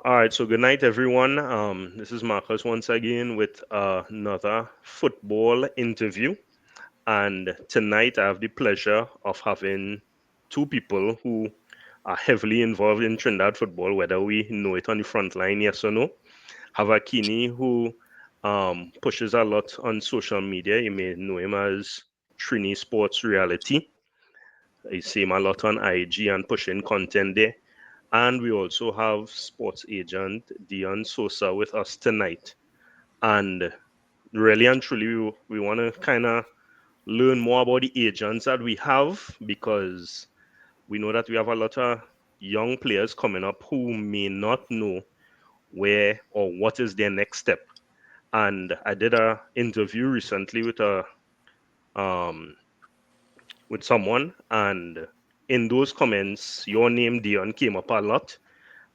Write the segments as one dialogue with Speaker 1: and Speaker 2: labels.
Speaker 1: All right, so good night, everyone. This is Marcus once again with another football interview. And tonight I have the pleasure of having two people who are heavily involved in Trinidad football, whether we know it on the front line, yes or no. Have Akini, who pushes a lot on social media. You may know him as Trini Sports Reality. I see him a lot on IG and pushing content there. And we also have sports agent Dion Sosa with us tonight. And really and truly, we want to kind of learn more about the agents that we have because we know that we have a lot of young players coming up who may not know where or what is their next step. And I did a interview recently um with someone, and in those comments, your name Dion came up a lot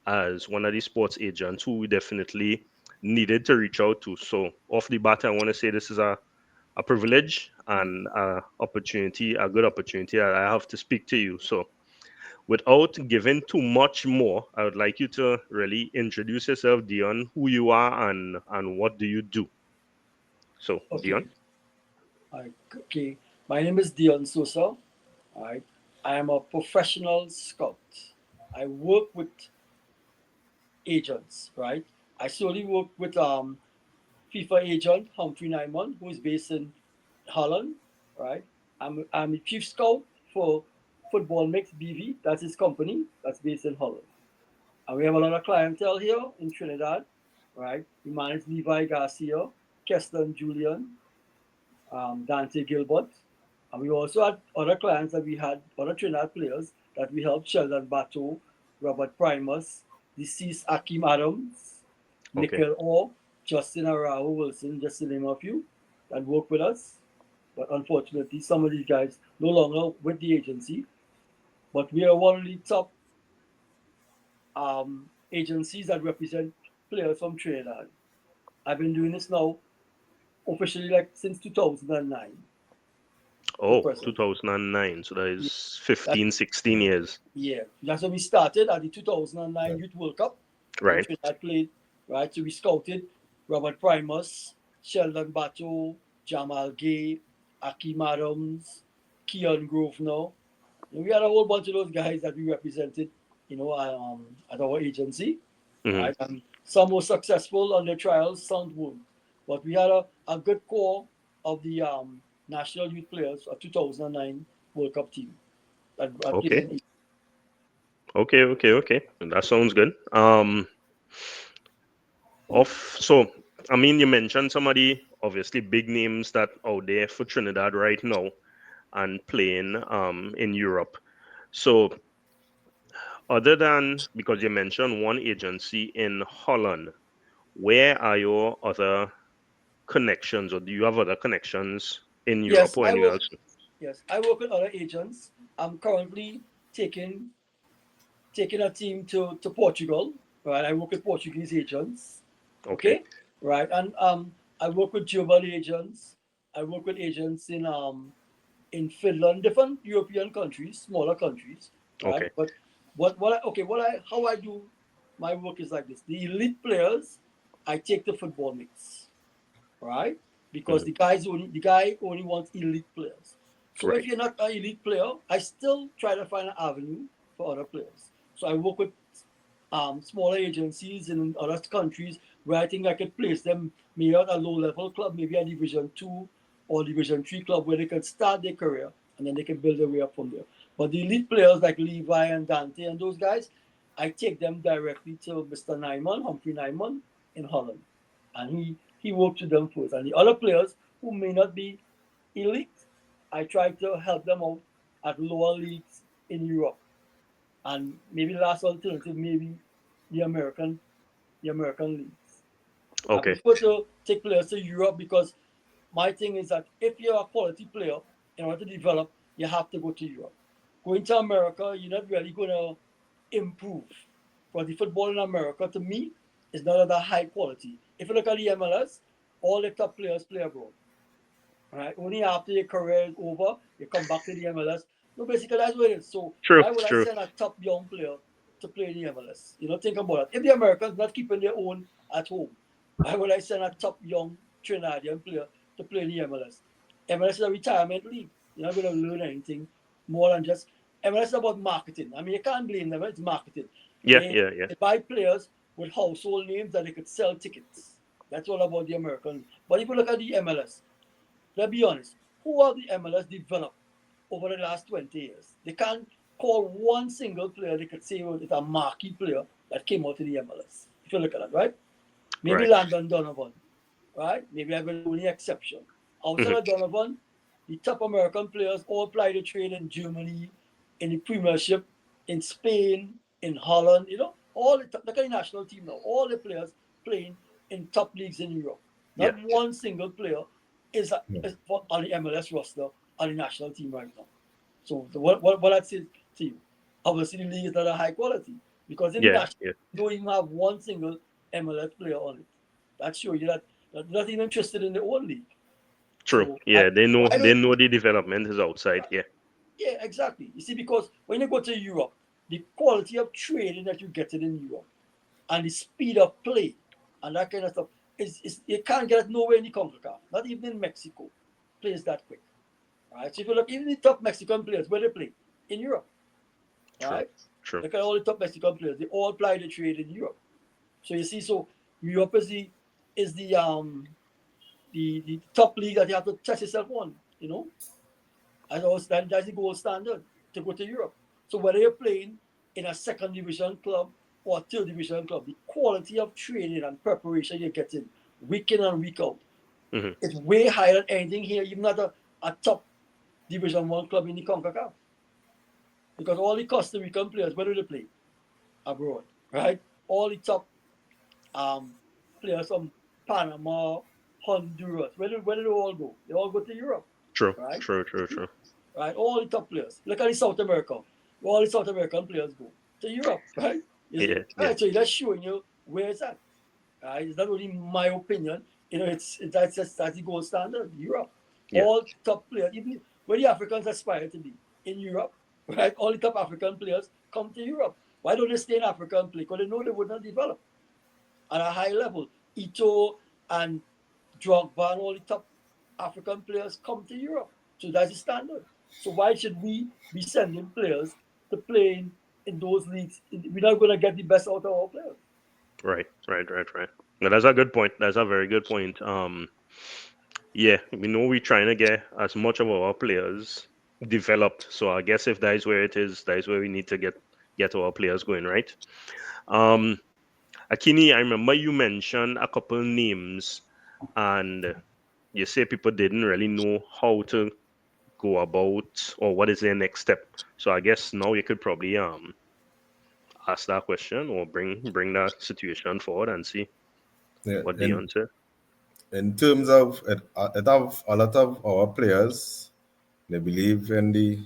Speaker 1: as one of the sports agents who we definitely needed to reach out to. So off the bat, I want to say this is a privilege and a good opportunity that I have to speak to you. So without giving too much more, I would like you to really introduce yourself, Dion, who you are and what do you do. So Dion.
Speaker 2: Okay. Okay. My name is Dion Sosa. Alright. I am a professional scout. I work with agents, right? I solely work with FIFA agent Humphrey Nyman, who is based in Holland, right? I'm a chief scout for Football Mix BV. That's his company. That's based in Holland. And we have a lot of clientele here in Trinidad, right? We manage Levi Garcia, Keston Julian, Dante Gilbert. And we also had other clients that we had, other Trinidad players that we helped: Sheldon Bato, Robert Primus, deceased Akim Adams,
Speaker 1: Okay.
Speaker 2: Nickel Orr, Justin Arao Wilson, just to name a few, that work with us. But unfortunately, some of these guys no longer with the agency. But we are one of the top agencies that represent players from Trinidad. I've been doing this now officially like since 2009 to
Speaker 1: Oh,
Speaker 2: present.
Speaker 1: 2009. So that
Speaker 2: Yeah,
Speaker 1: is
Speaker 2: that
Speaker 1: 15, 16 years.
Speaker 2: Yeah, that's when we started at the 2009 Youth World Cup when
Speaker 1: Right.
Speaker 2: Trinidad played, right? So we scouted Robert Primus, Sheldon Bato, Jamal Gay, Akeem Adams, Keon Grosvenor. And we had a whole bunch of those guys that we represented, at our agency,
Speaker 1: Hmm.
Speaker 2: right? And some were successful on their trials, some weren't. But we had a good core of the national youth players, a 2009 World Cup team that played
Speaker 1: Okay.
Speaker 2: in.
Speaker 1: Okay. That sounds good. Off. So, I mean, you mentioned some of the obviously big names that out there for Trinidad right now and playing in Europe. So, other than because you mentioned one agency in Holland, where are your other connections, or do you have other connections in Europe
Speaker 2: Yes,
Speaker 1: or
Speaker 2: I
Speaker 1: anywhere
Speaker 2: work.
Speaker 1: else?
Speaker 2: Yes, I work with other agents. I'm currently taking taking a team to Portugal. Right, I work with Portuguese agents.
Speaker 1: Okay.
Speaker 2: Okay, right, and I work with global agents. I work with agents in Finland, different European countries, smaller countries. Right,
Speaker 1: Okay.
Speaker 2: but what I how I do my work is like this: the elite players, I take the football mix, right? Because
Speaker 1: Hmm.
Speaker 2: the guy only wants elite players. So if
Speaker 1: Right.
Speaker 2: you're not an elite player, I still try to find an avenue for other players. So I work with smaller agencies in other countries where I think I could place them maybe at a low level club, maybe a Division 2 or Division 3 club where they can start their career and then they can build their way up from there. But the elite players like Levi and Dante and those guys, I take them directly to Mr. Nyman, Humphrey Nyman in Holland. And he worked with them first. And the other players who may not be elite, I try to help them out at lower leagues in Europe. And maybe the last alternative, maybe the American the American leagues. I
Speaker 1: Okay.
Speaker 2: prefer to take players to Europe because my thing is that if you're a quality player, in order to develop, you have to go to Europe. Going to America, you're not really going to improve. Because the football in America, to me, is not of that high quality. If you look at the MLS, all the top players play abroad. Right? Only after your career is over, you come back to the MLS. No, basically that's what it is. So
Speaker 1: True.
Speaker 2: why would I
Speaker 1: True.
Speaker 2: send a top young player to play in the MLS. Think about it. If the Americans not keeping their own at home, why would I send a top young Trinidadian player to play in the MLS? MLS is a retirement league. You're not going to learn anything more than just MLS is about marketing. I mean, you can't blame them. It's marketing.
Speaker 1: Yeah,
Speaker 2: They,
Speaker 1: yeah, yeah.
Speaker 2: they buy players with household names that they could sell tickets. That's all about the American. But if you look at the MLS, let's be honest, who have the MLS developed over the last 20 years? They can't call one single player they could say it's a marquee player that came out of the MLS. If you look at that, right? Maybe
Speaker 1: Right.
Speaker 2: Landon Donovan, right? Maybe I've been the only exception. Outside
Speaker 1: Hmm.
Speaker 2: of Donovan, the top American players all apply the trade in Germany, in the Premiership, in Spain, in Holland. All the look at the national team now. All the players playing in top leagues in Europe.
Speaker 1: Yeah.
Speaker 2: Not one single player
Speaker 3: Yeah.
Speaker 2: is on the MLS roster on the national team right now. So what I'd say to you, obviously the league is not a high quality because in the
Speaker 1: Yeah.
Speaker 2: national
Speaker 1: Yeah.
Speaker 2: you don't even have one single MLS player on it. That shows you that they're not even interested in the old league.
Speaker 1: True.
Speaker 2: So
Speaker 1: Yeah, they know
Speaker 2: why
Speaker 1: they
Speaker 2: don't
Speaker 1: know the development is outside. Yeah.
Speaker 2: yeah, exactly. You see, because when you go to Europe, the quality of training that you get in Europe and the speed of play and that kind of stuff is you can't get it nowhere in the CONCACAF, not even in Mexico. Plays that quick. Right? So if you look even the top Mexican players, where they play? In Europe.
Speaker 1: True.
Speaker 2: Right?
Speaker 1: True.
Speaker 2: Look at all the top Mexican players, they all apply the trade in Europe. So you see, so Europe is the top league that you have to test yourself on. As always, that's the gold standard to go to Europe. So whether you're playing in a second division club or a third division club, the quality of training and preparation you're getting week in and week out
Speaker 1: Hmm.
Speaker 2: is way higher than anything here, even at a top Division One club in the CONCACAF. Because all the Costa Rican players, where do they play? Abroad, right? All the top um, players from Panama, Honduras, where do they all go? They all go to Europe,
Speaker 1: True.
Speaker 2: right?
Speaker 1: True. True. True.
Speaker 2: Right? All the top players. Look at the South America. Where all the South American players go to Europe, right? You see,
Speaker 1: Yeah. Yeah.
Speaker 2: right? So that's showing you where it's at. Right? It's not only my opinion. That's the gold standard. Europe.
Speaker 1: Yeah.
Speaker 2: All top players, even where the Africans aspire to be in Europe, right? All the top African players come to Europe. Why don't they stay in Africa and play? Because they know they would not develop at a high level. Ito and Drogba and all the top African players come to Europe. So that's the standard. So why should we be sending players to play in those leagues? We're not going to get the best out of our players.
Speaker 1: Right. Right. Right. Right. Now, that's a good point. That's a very good point. Yeah, we know we're trying to get as much of our players developed. So I guess if that is where it is, that is where we need to get our players going, right? Um, Akini, I remember you mentioned a couple names, and you say people didn't really know how to go about or what is their next step. So I guess now you could probably ask that question or bring that situation forward and see
Speaker 3: Yeah.
Speaker 1: what the
Speaker 3: And
Speaker 1: answer.
Speaker 3: in terms of it have a lot of our players, they believe in the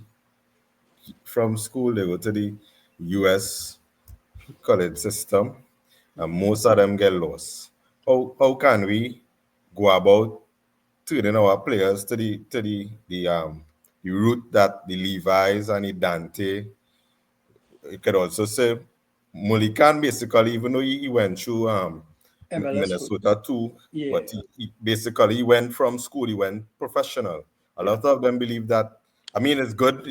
Speaker 3: from school they go to the US college system, and most of them get lost. How can we go about turning our players to the route that the Levi's and the Dante? You could also say Mulikan basically, even though he went through
Speaker 2: MLS foot.
Speaker 3: Minnesota too, but
Speaker 2: Yeah.
Speaker 3: he basically he went from school, he went professional. A
Speaker 1: Yeah.
Speaker 3: lot of them believe that. I mean, it's good,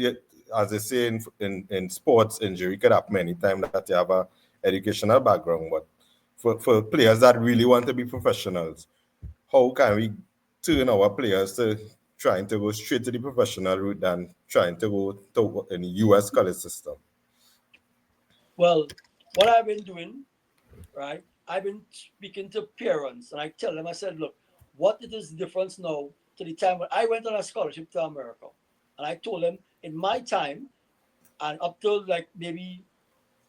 Speaker 3: as they say in sports, injury could happen many times that you have a educational background, but for players that really want to be professionals, how can we turn our players to trying to go straight to the professional route than trying to go to in the US college system?
Speaker 2: Well, what I've been doing, right? I've been speaking to parents and I tell them, I said, look, what is the difference now to the time when I went on a scholarship to America? And I told them, in my time, and up till like maybe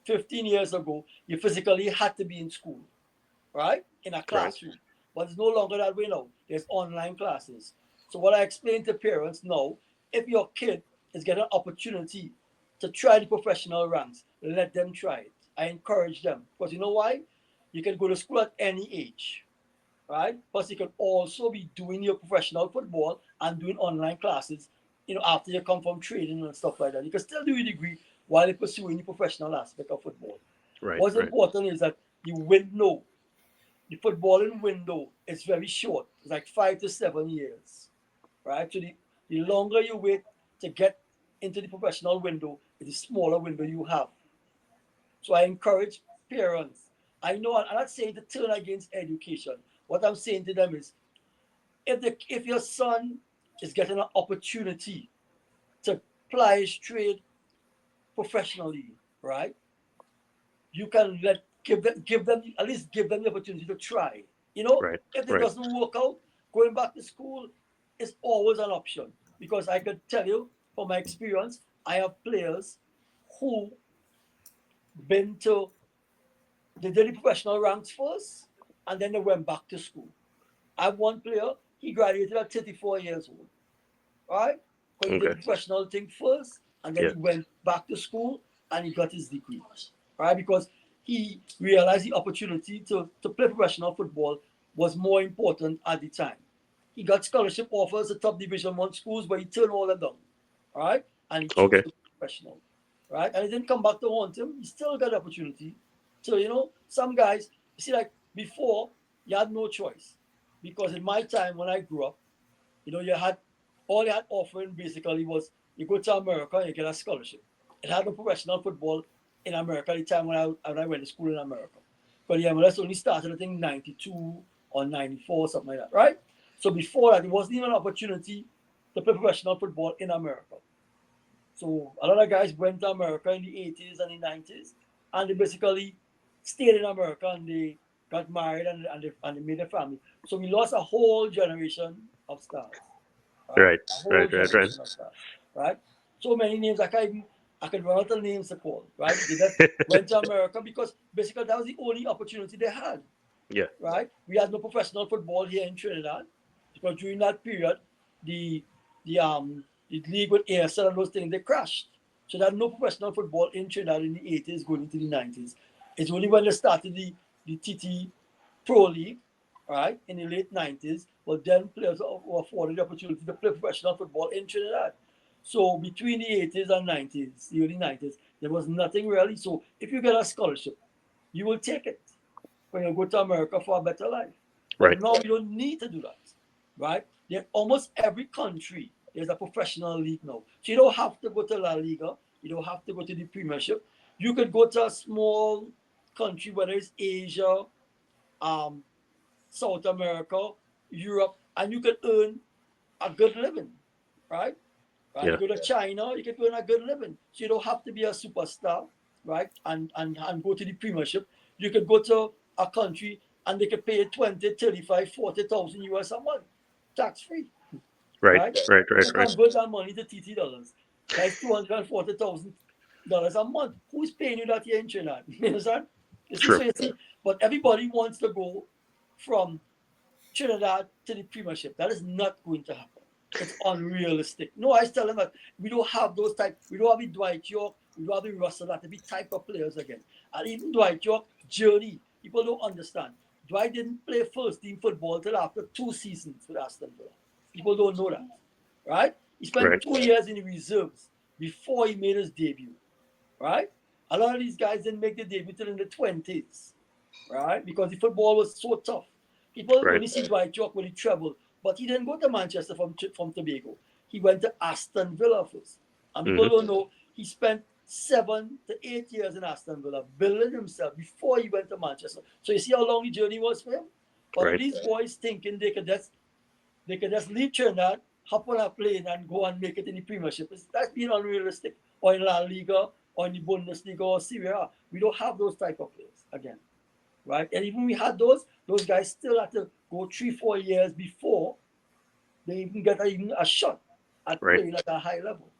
Speaker 2: 15 years ago, you physically had to be in school, right? In a
Speaker 1: Right.
Speaker 2: classroom. But it's no longer that way now. There's online classes. So what I explain to parents now, if your kid is getting an opportunity to try the professional ranks, let them try it. I encourage them. Because you know why? You can go to school at any age, right? Plus you can also be doing your professional football and doing online classes, after you come from training and stuff like that. You can still do your degree while you're pursuing the professional aspect of football.
Speaker 1: Right,
Speaker 2: What's
Speaker 1: right,
Speaker 2: important is that the footballing window is very short. It's like 5 to 7 years, right? So the longer you wait to get into the professional window, the smaller window you have. So I encourage parents. I know I'm not saying to turn against education. What I'm saying to them is if your son is getting an opportunity to ply his trade professionally, right? You can give them at least give them the opportunity to try.
Speaker 1: right,
Speaker 2: If it
Speaker 1: right.
Speaker 2: doesn't work out, going back to school is always an option because I could tell you from my experience, I have players who been to they did the professional ranks first and then they went back to school. I have one player, he graduated at 34 years old, right? Because he did
Speaker 1: Okay.
Speaker 2: the professional thing first and then
Speaker 1: Yeah.
Speaker 2: he went back to school and he got his degree, right? Because he realized the opportunity to play professional football was more important at the time. He got scholarship offers at top Division 1 schools, but he turned all of them down, right? And he chose
Speaker 1: Okay.
Speaker 2: to be professional, right? And it didn't come back to haunt him. He still got the opportunity. So, some guys, you see, like before, you had no choice. Because in my time when I grew up, you had all you had offering basically was you go to America and you get a scholarship. It had no professional football in America at the time when I went to school in America. But the MLS only started, I think, 92 or 94, something like that, right? So before that, there wasn't even an opportunity to play professional football in America. So a lot of guys went to America in the 80s and the 90s, and they basically stayed in America and they got married and they made a family. So we lost a whole generation of stars, right?
Speaker 1: Right,
Speaker 2: A whole
Speaker 1: right, right, right.
Speaker 2: generation of stars, right? So many names I could run out of names to call, right? They just went to America because basically that was the only opportunity they had,
Speaker 1: Yeah.
Speaker 2: right? We had no professional football here in Trinidad because during that period, the the league with ASL and those things they crashed. So there had no professional football in Trinidad in the 80s going into the 90s. It's only when they started the TT Pro League, right, in the late 90s, well, then players were afforded the opportunity to play professional football in Trinidad. So between the 80s and 90s, the early 90s, there was nothing really. So if you get a scholarship, you will take it when you go to America for a better life. But
Speaker 1: Right,
Speaker 2: now you don't need to do that, right? In almost every country, there's a professional league now. So you don't have to go to La Liga. You don't have to go to the Premiership. You could go to a small country, whether it's Asia, um, South America, Europe, and you could earn a good living, right? Right? You
Speaker 1: yeah.
Speaker 2: go to China, you can earn a good living. So you don't have to be a superstar, right? And go to the Premiership. You could go to a country and they could pay 20, 35, 40,000 US a month, tax free,
Speaker 1: Right,
Speaker 2: right?
Speaker 1: right, right,
Speaker 2: So
Speaker 1: right.
Speaker 2: convert that money to TT dollars. That's $240,000 a month. Who's paying you that here in Trinidad? You understand? You see,
Speaker 1: True.
Speaker 2: so you see, but everybody wants to go from Trinidad to the Premiership. That is not going to happen. It's unrealistic. No, I tell them that we don't have those type. We don't have the Dwight York. We don't have the Russell that to be type of players again. And even Dwight York journey, people don't understand. Dwight didn't play first team football till after 2 seasons with Aston Villa. People don't know that, right? He spent
Speaker 1: Right,
Speaker 2: 2 years in the reserves before he made his debut, right? A lot of these guys didn't make the debut till in the 20s, right? Because the football was so tough. People
Speaker 1: right.
Speaker 2: only see Dwight York when he traveled, but he didn't go to Manchester from Tobago. He went to Aston Villa first. And
Speaker 1: Mm-hmm.
Speaker 2: people don't know he spent 7 to 8 years in Aston Villa building himself before he went to Manchester. So you see how long the journey was for him? But
Speaker 1: Right,
Speaker 2: these boys thinking they could just leave Trinidad, hop on a plane and go and make it in the Premiership. That's being unrealistic. Or in La Liga, or in the Bundesliga, or Serie A. We don't have those type of players again, right? And even we had those guys still had to go 3, 4 years before they even get even a shot at
Speaker 1: right.
Speaker 2: playing at a high level.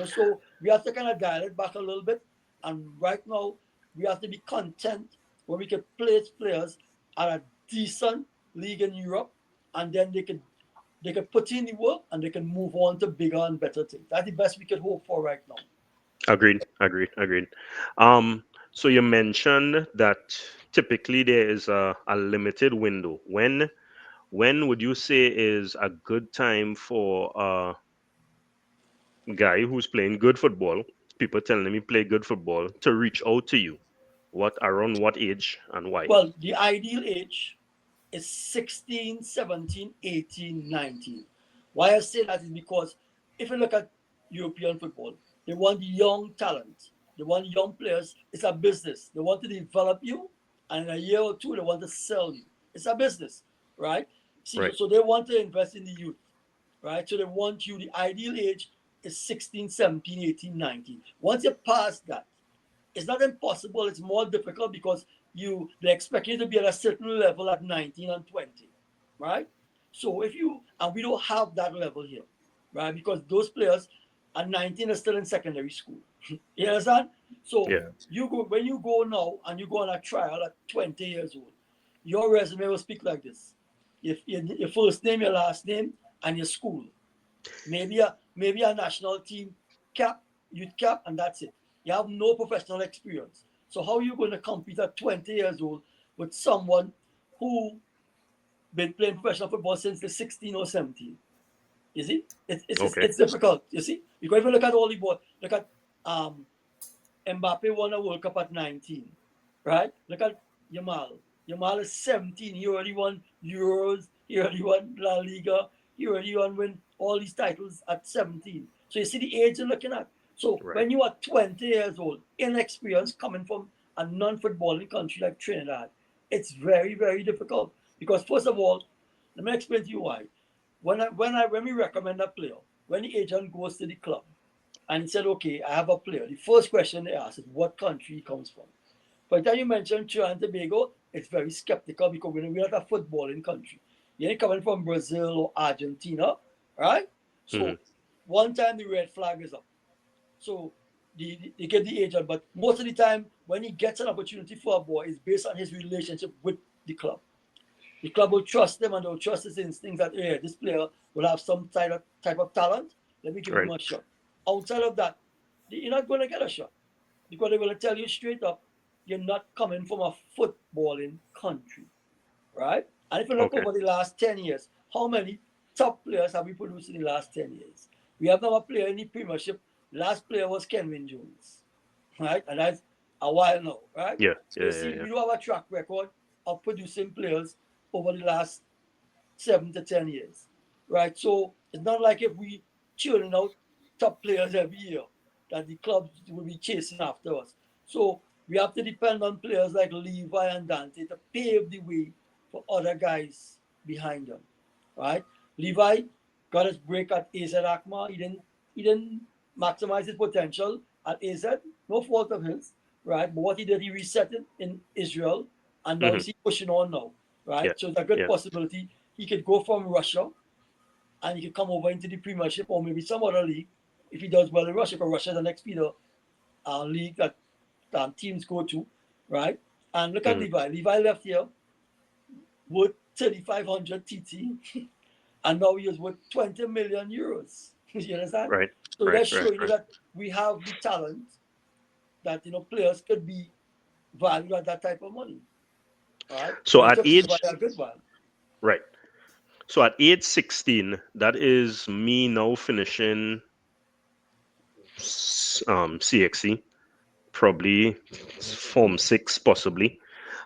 Speaker 2: So we have to kind of dial it back a little bit. And right now, we have to be content when we can place players at a decent league in Europe, and then they could put in the work and they can move on to bigger and better things. That's the best we could hope for right now.
Speaker 1: Agreed, agreed, agreed. Um, so you mentioned that typically there is a limited window. When would you say is a good time for a guy who's playing good football people telling me play good football to reach out to you? What around what age and why?
Speaker 2: Well, the ideal age is 16, 17, 18, 19. Why I say that is because if you look at European football, they want young talent. They want young players. It's a business. They want to develop you, and in a year or two, they want to sell you. It's a business, right? See,
Speaker 1: Right.
Speaker 2: so they want to invest in the youth, right? So they want you, the ideal age is 16, 17, 18, 19. Once you pass that, it's not impossible, it's more difficult because they expect you to be at a certain level at 19 and 20, right? So if you and we don't have that level here, right? Because those players at 19 are still in secondary school. You understand? So
Speaker 1: Yeah.
Speaker 3: Yeah.
Speaker 2: you go when you go now and you go on a trial at 20 years old, your resume will speak like this. If your first name, your last name, and your school. Maybe a national team cap, youth cap, and that's it. You have no professional experience. So how are you going to compete at 20 years old with someone who been playing professional football since they're 16 or 17? You see,
Speaker 1: Okay.
Speaker 2: it's difficult. You see, because if you look at all the board, look at um Mbappe won a World Cup at 19, right? Look at Yamal. Yamal is 17. He already won Euros. He already won La Liga. He already won all these titles at 17. So you see the age you're looking at. So
Speaker 1: Right.
Speaker 2: when you are 20 years old, inexperienced, coming from a non-footballing country like Trinidad, it's very, very difficult. Because first of all, let me explain to you why. When we recommend a player, when the agent goes to the club, and he said, okay, I have a player. The first question they ask is what country he comes from. By the time you mention Trinidad and Tobago, it's very skeptical because we're not a footballing country. You ain't coming from Brazil or Argentina, right?
Speaker 1: Hmm.
Speaker 2: So one time the red flag is up. So they get the agent, but most of the time when he gets an opportunity for a boy, it's based on his relationship with the club. The club will trust them and they'll trust his instincts that yeah, this player will have some type of talent. Let me give him
Speaker 1: Right.
Speaker 2: a shot. Outside of that, you're not going to get a shot because they're going to tell you straight up, you're not coming from a footballing country, right? And if you look
Speaker 1: Okay.
Speaker 2: over the last 10 years, how many top players have we produced in the last 10 years? We have now a player in the Premiership. Last player was Kenwin Jones, right? And that's a while now, right?
Speaker 1: Yeah.
Speaker 2: So
Speaker 1: Yeah.
Speaker 2: you
Speaker 1: Yeah.
Speaker 2: see,
Speaker 1: Yeah.
Speaker 2: we do have a track record of producing players over the last 7 to 10 years, right? So it's not like if we churning out top players every year that the clubs will be chasing after us. So we have to depend on players like Levi and Dante to pave the way for other guys behind them, right? Levi got his break at AZ Akma. He didn't maximize his potential at AZ. No fault of his, right? But what he did, he reset it in Israel, and now
Speaker 1: Hmm.
Speaker 2: he's pushing on now,
Speaker 1: Yeah.
Speaker 2: right? So it's a good
Speaker 1: Yeah.
Speaker 2: possibility he could go from Russia and he could come over into the Premiership or maybe some other league if he does well in Russia, because Russia is the next feeder league that teams go to, right? And look at
Speaker 1: Hmm.
Speaker 2: Levi. Levi left here with 3,500 TT, and now he is worth 20 million euros. You understand?
Speaker 1: Right.
Speaker 2: So
Speaker 1: Right.
Speaker 2: that's
Speaker 1: Right.
Speaker 2: showing you
Speaker 1: Right.
Speaker 2: that we have the talent that players could be valued at that type of money. All right.
Speaker 1: So
Speaker 2: And it
Speaker 1: at
Speaker 2: took Levi
Speaker 1: age,
Speaker 2: a good while.
Speaker 1: right. So at age 16, that is me now finishing CXC, probably Form 6, possibly.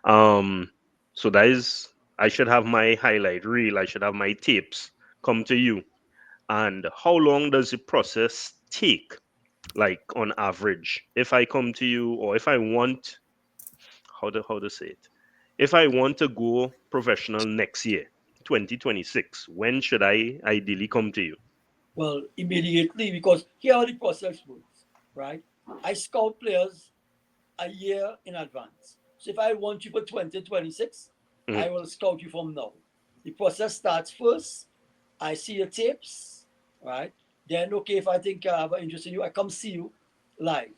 Speaker 1: Um, so that is, I should have my highlight reel, I should have my tapes come to you. And how long does the process take, like on average? If I come to you, or if I want, how to say it? If I want to go professional next year, 2026, when should I ideally come to you?
Speaker 2: Well, immediately, because here how the process works, right? I scout players a year in advance. So if I want you for 2026,
Speaker 1: Mhm.
Speaker 2: I will scout you from now. The process starts first. I see your tapes, right? Then, okay, if I think I have an interest in you, I come see you live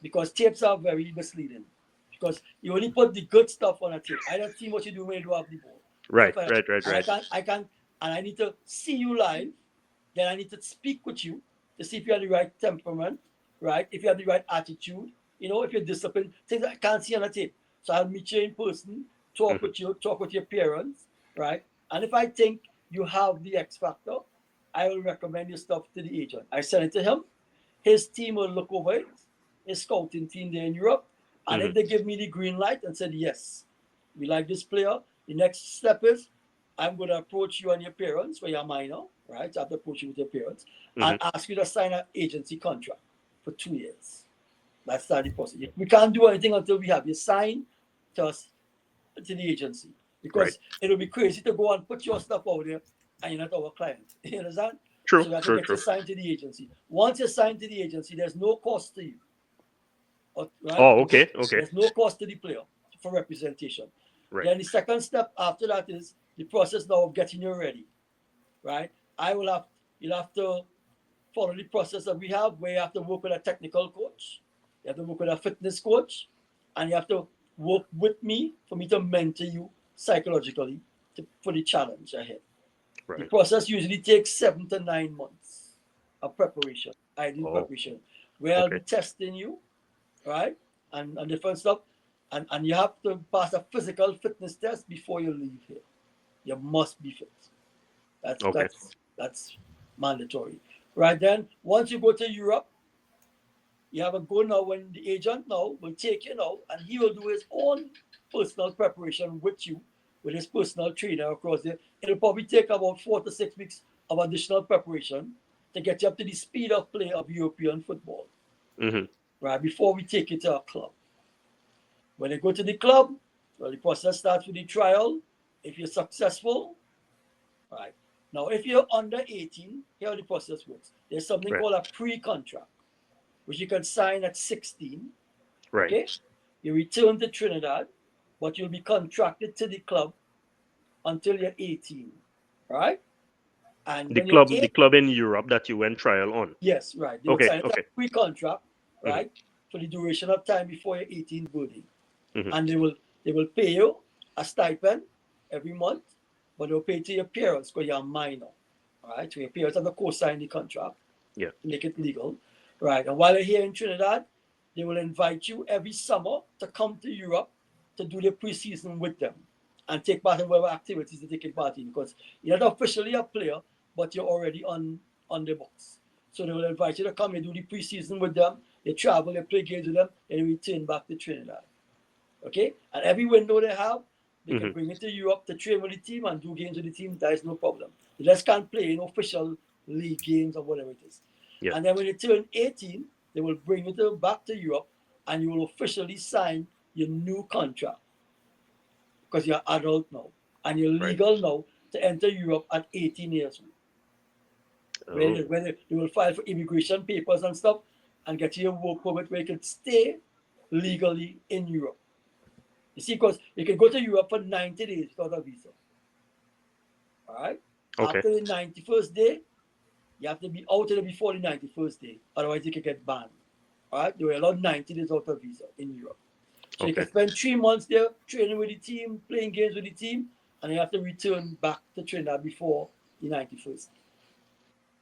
Speaker 2: because tapes are very misleading because you only put the good stuff on a tape. I don't see what you do when you do have the ball.
Speaker 1: Right,
Speaker 2: Stuff like that.
Speaker 1: right, right,
Speaker 2: And I
Speaker 1: right.
Speaker 2: can't, I can't, and I need to see you live. Then I need to speak with you to see if you have the right temperament, right? If you have the right attitude, if you're disciplined, things that I can't see on a tape. So I'll meet you in person, talk
Speaker 1: Hmm.
Speaker 2: with you, talk with your parents, right? And if I think you have the X factor, I will recommend your stuff to the agent. I send it to him. His team will look over it, a scouting team there in Europe. And if they give me the green light and said, yes, we like this player, the next step is I'm going to approach you and your parents when you're minor, right? So I have to approach you with your parents and ask you to sign an agency contract for 2 years. That's the process. We can't do anything until we have you sign to us, to the agency, because it'll be crazy to go and put your stuff out there and you're not our client. You understand?
Speaker 1: True,
Speaker 2: So you have to
Speaker 1: true,
Speaker 2: get
Speaker 1: true.
Speaker 2: you signed to the agency. Once you're signed to the agency, there's no cost to you. Right?
Speaker 1: Oh, okay, okay.
Speaker 2: There's no cost to the player for representation.
Speaker 1: Right.
Speaker 2: Then the second step after that is the process now of getting you ready. Right? You'll have to follow the process that we have, where you have to work with a technical coach, you have to work with a fitness coach, and you have to work with me for me to mentor you psychologically for the challenge ahead.
Speaker 1: Right.
Speaker 2: The process usually takes 7 to 9 months of preparation, ideal preparation, where I'll be testing you, right, and different stuff, and you have to pass a physical fitness test before you leave here. You must be fit. That's mandatory. Right then, once you go to Europe, you have a go now when the agent now will take you now, and he will do his own personal preparation with you, with his personal trainer across there. It'll probably take about 4 to 6 weeks of additional preparation to get you up to the speed of play of European football. Right, before we take you to a club. When you go to the club, well, the process starts with the trial. If you're successful, right. Now, if you're under 18, here how the process works. There's something called a pre-contract, which you can sign at 16.
Speaker 1: Right.
Speaker 2: Okay? You return to Trinidad, but you'll be contracted to the club until you're 18. Right? And
Speaker 1: the club in Europe that you went trial on.
Speaker 2: Yes, right. They will sign a pre-contract, right, for the duration of time before your 18th birthday. And they will pay you a stipend every month, but they'll pay to your parents because you're a minor. Right? So your parents have to co-sign the contract to make it legal. Right. And while you're here in Trinidad, they will invite you every summer to come to Europe to do the preseason with them and take part in whatever activities they take part in, because you're not officially a player, but you're already on the books. So they will invite you to come and do the preseason with them. They travel, they play games with them, and they return back to Trinidad. Okay? And every window they have, they can bring it to Europe to train with the team and do games with the team. That is no problem. They just can't play in official league games or whatever it is. And then when you turn 18, they will bring you back to Europe and you will officially sign your new contract, because you're adult now and you're legal now to enter Europe at 18 years old. Where they will file for immigration papers and stuff and get you a work permit where you can stay legally in Europe. You see, because you can go to Europe for 90 days without a visa. All right? After the 91st day, you have to be out of there before the 91st day. Otherwise, you can get banned. All right? They were allowed 90 days out of visa in Europe. So you can spend 3 months there training with the team, playing games with the team, and you have to return back to Trinidad before the 91st.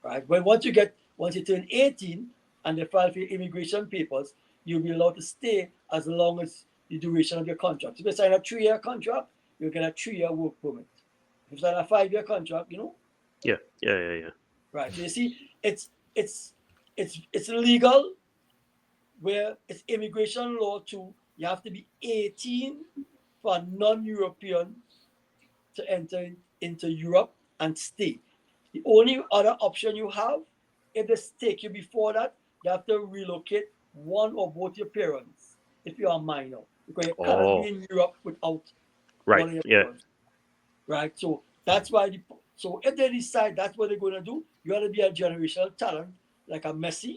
Speaker 2: Right? But once you turn 18 and they file for your immigration papers, you'll be allowed to stay as long as the duration of your contract. If you sign a 3-year contract, you'll get a 3-year work permit. If you sign a 5-year contract,
Speaker 1: Yeah.
Speaker 2: Right. So you see, it's legal, where it's immigration law too. You have to be 18 for a non-European to enter into Europe and stay. The only other option you have, if they take you before that, you have to relocate one or both your parents if you are minor, because you cannot be in Europe without one of your parents. Right? So that's why. So if they decide that's what they're going to do, you got to be a generational talent like a Messi,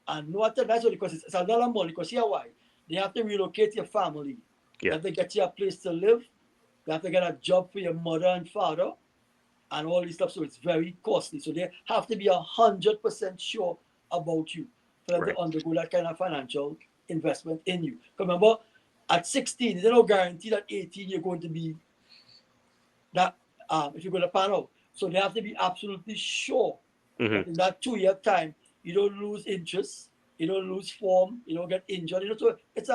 Speaker 2: and no matter that's what, because it's a lot of money. Because here why? They have to relocate your family. You have to get you a place to live. You have to get a job for your mother and father, and all this stuff. So it's very costly. So they have to be 100% sure about you for them to undergo that kind of financial investment in you. Remember, at 16, there's no guarantee that 18 you're going to be that if you're going to pan out. So they have to be absolutely sure that in that 2-year time you don't lose interest, you don't lose form, you don't get injured. So it's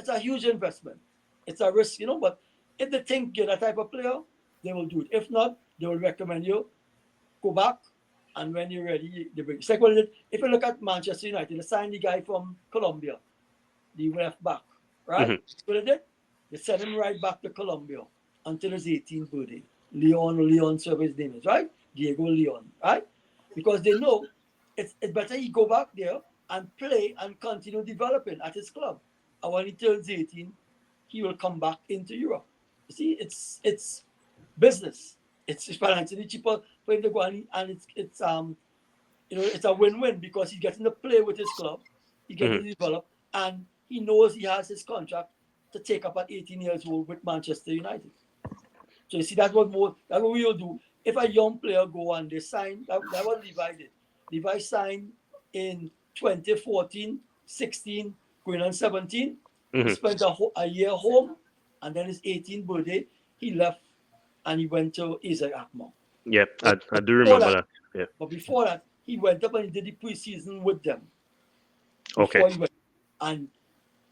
Speaker 2: a huge investment. It's a risk, but if they think you're that type of player, they will do it. If not, they will recommend you go back, and when you're ready, they bring. Second, if you look at Manchester United, they signed the guy from Colombia, the left back, right?
Speaker 1: Hmm.
Speaker 2: So they did. They sent him right back to Colombia until his 18th birthday. Leon, so his name is, right? Diego Leon, right? Because they know it's better he go back there and play and continue developing at his club. And when he turns 18, he will come back into Europe. You see, it's business. It's financially cheaper for him to go, and it's a win-win because he's getting to play with his club, he's getting
Speaker 1: Hmm.
Speaker 2: to develop, and he knows he has his contract to take up at 18 years old with Manchester United. So you see, that's what we will do. If a young player go and they sign, that was Levi did. Levi signed in 2014, 16, going on 17. He
Speaker 1: Hmm.
Speaker 2: spent a year home, and then his 18th birthday, he left and he went to Isaac Akmar.
Speaker 1: Yeah,
Speaker 2: But
Speaker 1: I do
Speaker 2: before
Speaker 1: remember
Speaker 2: that,
Speaker 1: that. Yeah.
Speaker 2: he went up and he did the preseason with them
Speaker 1: Okay.
Speaker 2: before he went.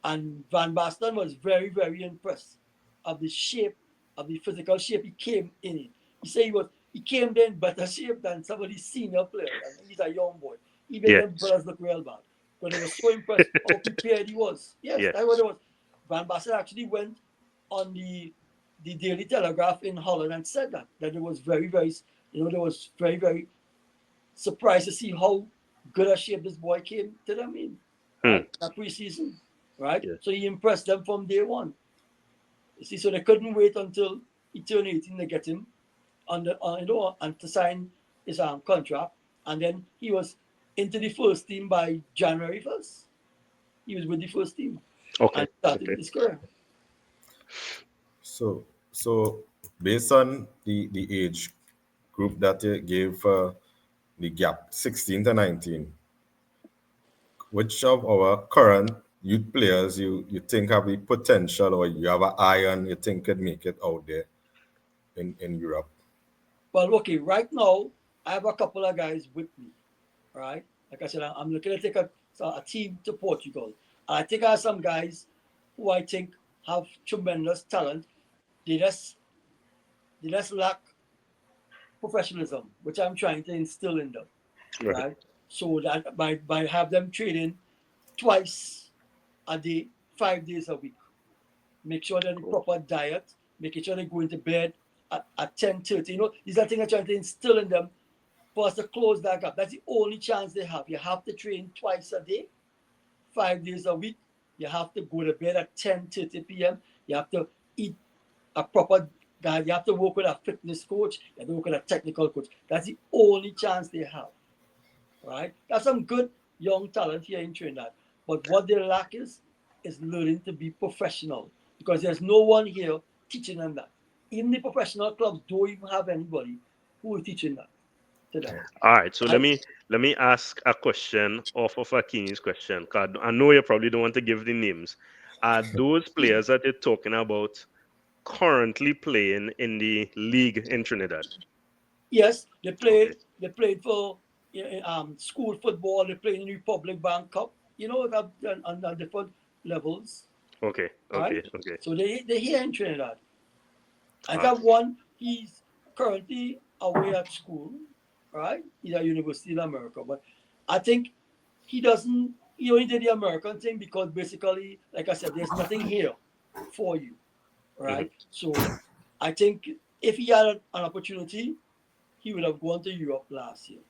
Speaker 2: And Van Basten was very, very impressed of the shape, of the physical shape he came in. He said he came there in better shape than some of these senior players. And he's a young boy. He made
Speaker 1: Yeah.
Speaker 2: them brothers look real bad. But they were so impressed how prepared he was. Yes,
Speaker 1: Yeah.
Speaker 2: that's what it was. Van Basten actually went on the Daily Telegraph in Holland and said that it was very, very, they was very, very surprised to see how good a shape this boy came to them in,
Speaker 1: Hmm.
Speaker 2: right? That preseason, right?
Speaker 1: Yeah.
Speaker 2: So he impressed them from day one. You see, so they couldn't wait until he turned 18 to get him and to sign his contract. And then he was into the first team by January 1st. He was with the first team
Speaker 1: Okay.
Speaker 2: and started
Speaker 1: Okay.
Speaker 2: his career.
Speaker 3: So based on the age group that you gave the gap 16 to 19, which of our current youth players you think have the potential or you have an eye on you think could make it out there in Europe?
Speaker 2: Well, okay, right now, I have a couple of guys with me, right? Like I said, I'm looking to take a team to Portugal. I think I have some guys who I think have tremendous talent. They just they just lack professionalism, which I'm trying to instill in them,
Speaker 1: Right.
Speaker 2: right? So that by have them training twice a day, 5 days a week. Make sure that the
Speaker 1: Cool.
Speaker 2: proper diet, making sure they go into bed at 10:30. These are things I'm trying to instill in them for us to close that gap. That's the only chance they have. You have to train twice a day, 5 days a week. You have to go to bed at 10:30 p.m. You have to eat a proper diet. You have to work with a fitness coach. You have to work with a technical coach. That's the only chance they have. Right? That's some good young talent here in Trinidad. But what they lack is learning to be professional because there's no one here teaching them that. Even the professional clubs don't even have anybody who is teaching that to them.
Speaker 1: All right. So let
Speaker 2: Right?
Speaker 1: me let me ask a question off of Akini's question. 'Cause I know you probably don't want to give the names. Are those players that you're talking about currently playing in the league in Trinidad?
Speaker 2: Yes, they
Speaker 1: Okay.
Speaker 2: played. They played for school football. They played in the Republic Bank Cup. On different levels,
Speaker 1: Okay.
Speaker 2: right?
Speaker 1: Okay. Okay.
Speaker 2: So they here in Trinidad. I
Speaker 1: All right.
Speaker 2: got one. He's currently away at school, right? He's at university in America, but I think he doesn't. He only did the American thing because basically, like I said, there's nothing here for you,
Speaker 1: Hmm.
Speaker 2: right? So I think if he had an opportunity, he would have gone to Europe last year,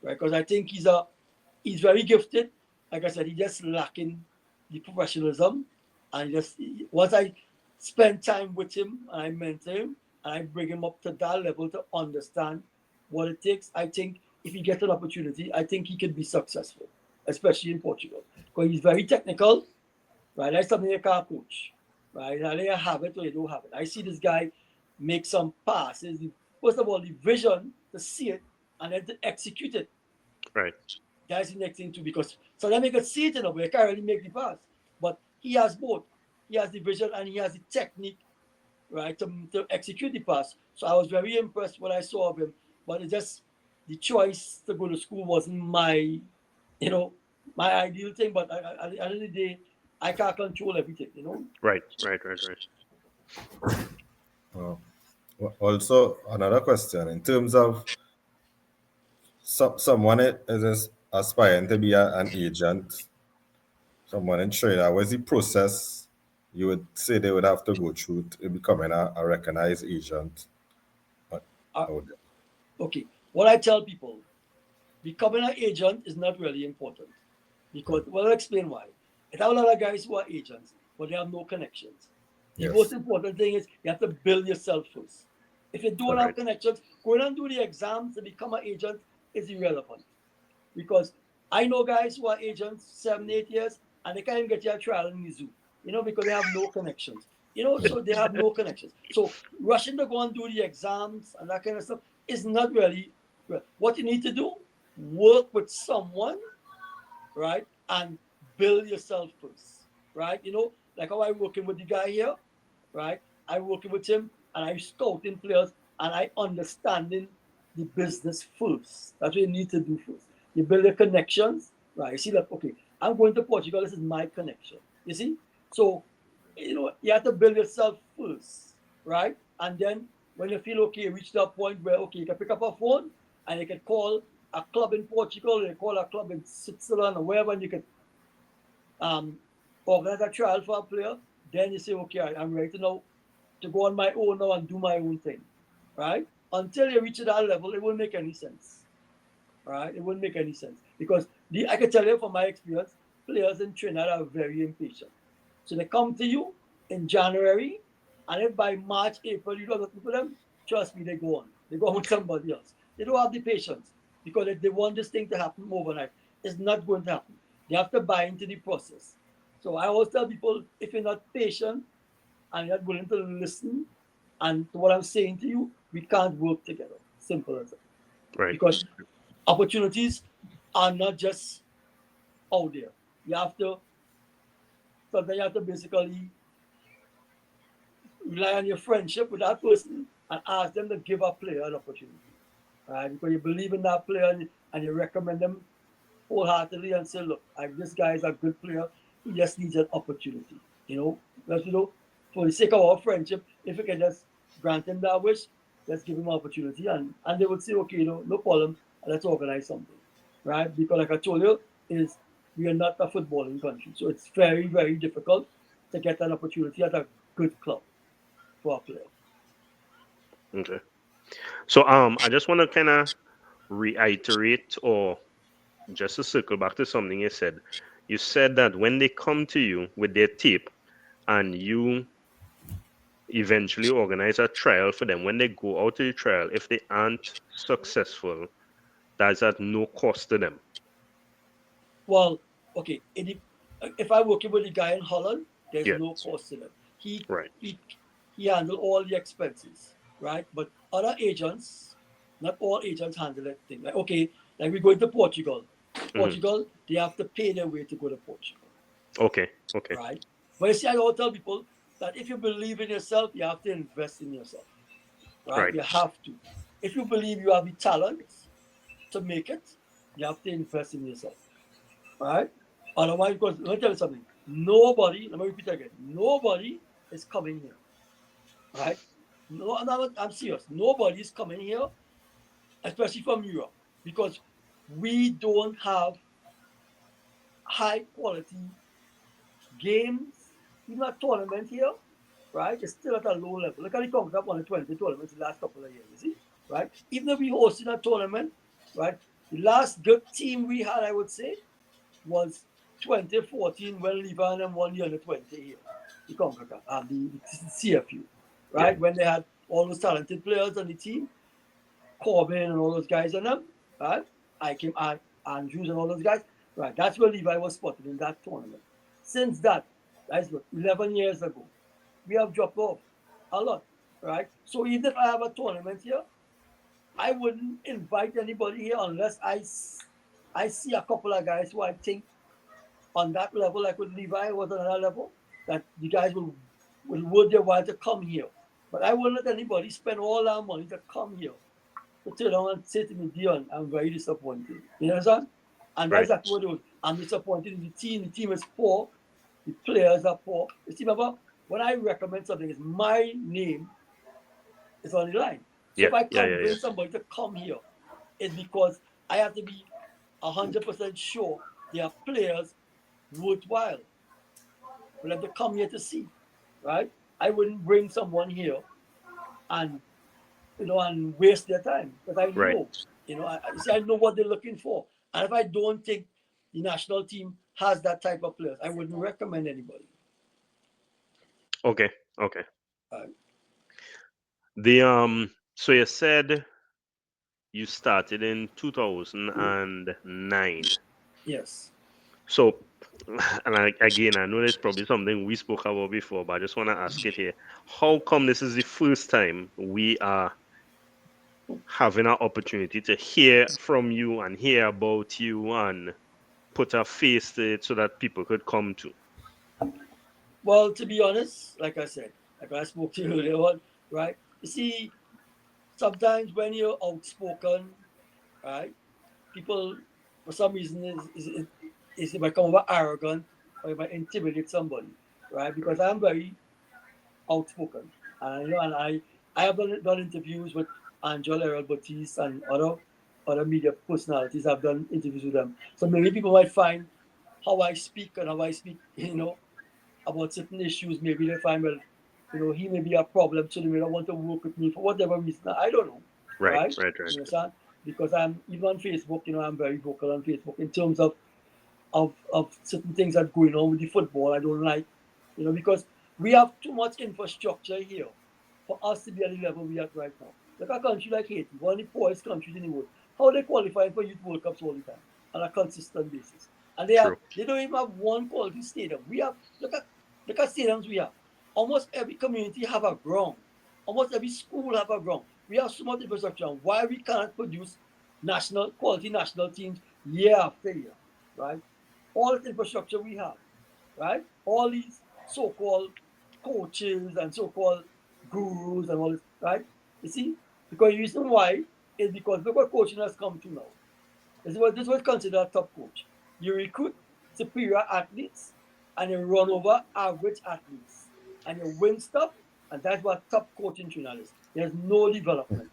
Speaker 2: right? Because I think he's very gifted. Like I said, he just lacking the professionalism, and just once I spend time with him and I mentor him and I bring him up to that level to understand what it takes, I think if he gets an opportunity, I think he could be successful, especially in Portugal, because he's very technical, right? That's something you can't coach, right? Either you have it or you don't have it. I see this guy make some passes. First of all, the vision to see it and then to execute it.
Speaker 1: Right.
Speaker 2: That's the next thing too, because sometimes you can see it in a way, you can't really make the pass. But he has both. He has the vision and he has the technique, right, to execute the pass. So I was very impressed when I saw of him. But it just the choice to go to school wasn't you know, my ideal thing. But at the end of the day, I can't control everything.
Speaker 1: Right. Right. Right. Right.
Speaker 3: Uh, Also, another question in terms of someone is aspiring to be an agent. Come on, in Trinidad, what's the process you would say they would have to go through to becoming a recognized agent out
Speaker 2: Uh,
Speaker 3: out there?
Speaker 2: okay, what I tell people, becoming an agent is not really important because, well, I'll explain why. I have a lot of guys who are agents, but they have no connections. The most
Speaker 3: Yes,
Speaker 2: important thing is you have to build yourself first. If you don't have
Speaker 1: Right.
Speaker 2: connections, going and do the exams to become an agent is irrelevant. Because I know guys who are agents 7, 8 years and they can't even get you a trial in the zoo, because they have no connections. So they have no connections. So rushing to go and do the exams and that kind of stuff is not really well. What you need to do, work with someone, right? And build yourself first, right? Like how I working with the guy here, right? I working with him and I scouting players and I understanding the business first. That's what you need to do first. You build your connections, right? You see that, okay, I'm going to Portugal, this is my connection. You see? So, you have to build yourself first, right? And then when you feel okay, reach that point where, okay, you can pick up a phone and you can call a club in Portugal, or you call a club in Switzerland or wherever, and you can um, organize a trial for a player. Then you say, okay, I'm ready to now to go on my own now and do my own thing, right? Until you reach that level, it won't make any sense, right? It won't make any sense because I can tell you from my experience, players in Trinidad are very impatient. So they come to you in January, and if by March, April you don't have for them, trust me, they go on. They go on with somebody else. They don't have the patience because if they want this thing to happen overnight, it's not going to happen. They have to buy into the process. So I always tell people, if you're not patient and you're not willing to listen and to what I'm saying to you, we can't work together. Simple as that.
Speaker 1: Right.
Speaker 2: Because opportunities are not just out there. You have to sometimes you have to basically rely on your friendship with that person and ask them to give a player an opportunity. Right? Because you believe in that player and you recommend them wholeheartedly and say, look, this guy is a good player. He just needs an opportunity. Because, for the sake of our friendship, if we can just grant him that wish, let's give him an opportunity. And they would say, okay, no problem. Let's organize something. Right? Because like I told you, is we are not a footballing country. So it's very, very difficult to get an opportunity at a good club for a player.
Speaker 1: Okay. So I just want to kind of reiterate or just to circle back to something you said. You said that when they come to you with their tape and you eventually organize a trial for them, when they go out to the trial, if they aren't successful, that's at no cost to them.
Speaker 2: Well, okay, if I'm working with a guy in Holland, there's
Speaker 1: Yeah.
Speaker 2: no cost to them. He
Speaker 1: Right.
Speaker 2: he he handle all the expenses, right? But other agents, not all agents handle that thing. Like okay, like we're going to Portugal.
Speaker 1: Hmm.
Speaker 2: Portugal, they have to pay their way to go to Portugal,
Speaker 1: Okay. Okay.
Speaker 2: right? But you see, I always tell people that if you believe in yourself, you have to invest in yourself, right?
Speaker 1: Right.
Speaker 2: You have to. If you believe you have the talent to make it, you have to invest in yourself. Right? Otherwise, because let me tell you something. Nobody, let me repeat again. Nobody is coming here. Right? No, I'm serious. Nobody is coming here, especially from Europe, because we don't have high quality games. Even a tournament here, right? It's still at a low level. Look at the CONCACAF on the 20 tournaments the last couple of years, you see? Right? Even if we hosted a tournament, right? The last good team we had, I would say, was 2014 when Levi and them won the under 20 here, the CONCACAF, the CFU,
Speaker 1: Yeah.
Speaker 2: right? When they had all those talented players on the team, Corbin and all those guys on them, right? I came Andrews and all those guys, right? That's where Levi was spotted in that tournament. Since that's what 11 years ago, we have dropped off a lot, right? So even if I have a tournament here, I wouldn't invite anybody here unless I see a couple of guys who I think on that level, like with Levi was on another level, that the guys will worth their while to come here. But I won't let anybody spend all our money to come here to turn around and say to me, Dion, I'm very disappointed. You understand? And that's
Speaker 1: Right.
Speaker 2: exactly what it was. I'm disappointed in the team. The team is poor. The players are poor. You see, remember, when I recommend something, it's my name is on the line. So
Speaker 1: Yeah.
Speaker 2: if I
Speaker 1: Yeah. Yeah. Yeah.
Speaker 2: convince somebody to come here, it's because I have to be 100% sure they are players worthwhile for them to come here to see, right? I wouldn't bring someone here and and waste their time because I
Speaker 1: Right.
Speaker 2: know, I know what they're looking for. And if I don't think the national team has that type of players, I wouldn't recommend anybody.
Speaker 1: Okay. Okay.
Speaker 2: Right?
Speaker 1: The so you said you started in 2009.
Speaker 2: Yes.
Speaker 1: So, and again, I know it's probably something we spoke about before, but I just want to ask it here. How come this is the first time we are having an opportunity to hear from you and hear about you and put a face to it so that people could come to?
Speaker 2: Well, to be honest, like I said, like I spoke to you earlier on, right? You see, sometimes when you're outspoken, right, people for some reason is it might come over arrogant or it might intimidate somebody, right?
Speaker 1: Right.
Speaker 2: Because I'm very outspoken, and I have done interviews with Angel Errol Batiste and other media personalities. I've done interviews with them, so maybe people might find how I speak and how I speak, about certain issues. Maybe they find, well, he may be a problem, so they may not want to work with me for whatever reason. I don't know,
Speaker 1: Right.
Speaker 2: right?
Speaker 1: Right. Right.
Speaker 2: You understand? Because I'm even on Facebook. I'm very vocal on Facebook in terms of certain things that are going on with the football. I don't like, because we have too much infrastructure here for us to be at the level we are right now. Like a country like Haiti, one of the poorest countries in the world, how they qualify for youth World Cups all the time on a consistent basis, and
Speaker 1: True.
Speaker 2: they don't even have one quality stadium. We have look at stadiums we have. Almost every community have a ground. Almost every school have a ground. We have so much infrastructure. Why we cannot produce national quality national teams year after year, right? All the infrastructure we have, right? All these so-called coaches and so-called gurus and all this, right? You see, because the reason why is because look what coaching has come to now. This was considered a top coach. You recruit superior athletes and you run over average athletes and you win stuff, and that's what top coaching Trinidad is. There's no development.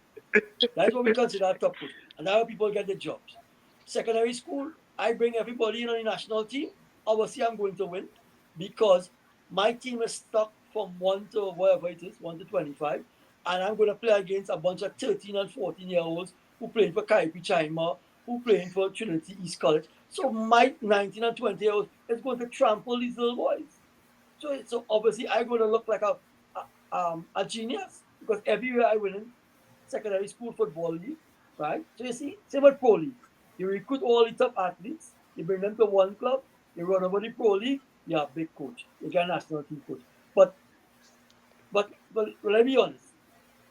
Speaker 2: That's what we consider a top coach. And that's how people get the jobs. Secondary school, I bring everybody in on the national team. Obviously, I'm going to win because my team is stuck from 1 to whatever it is, 1 to 25. And I'm going to play against a bunch of 13 and 14-year-olds who playing for Kaipi Chima, who playing for Trinity East College. So my 19 and 20-year-olds is going to trample these little boys. So obviously, I'm going to look like a genius because everywhere I win in secondary school football league, right? So you see, same with pro league. You recruit all the top athletes, you bring them to one club, you run over the pro league, you have a big coach, you get a national team coach. But let me be honest.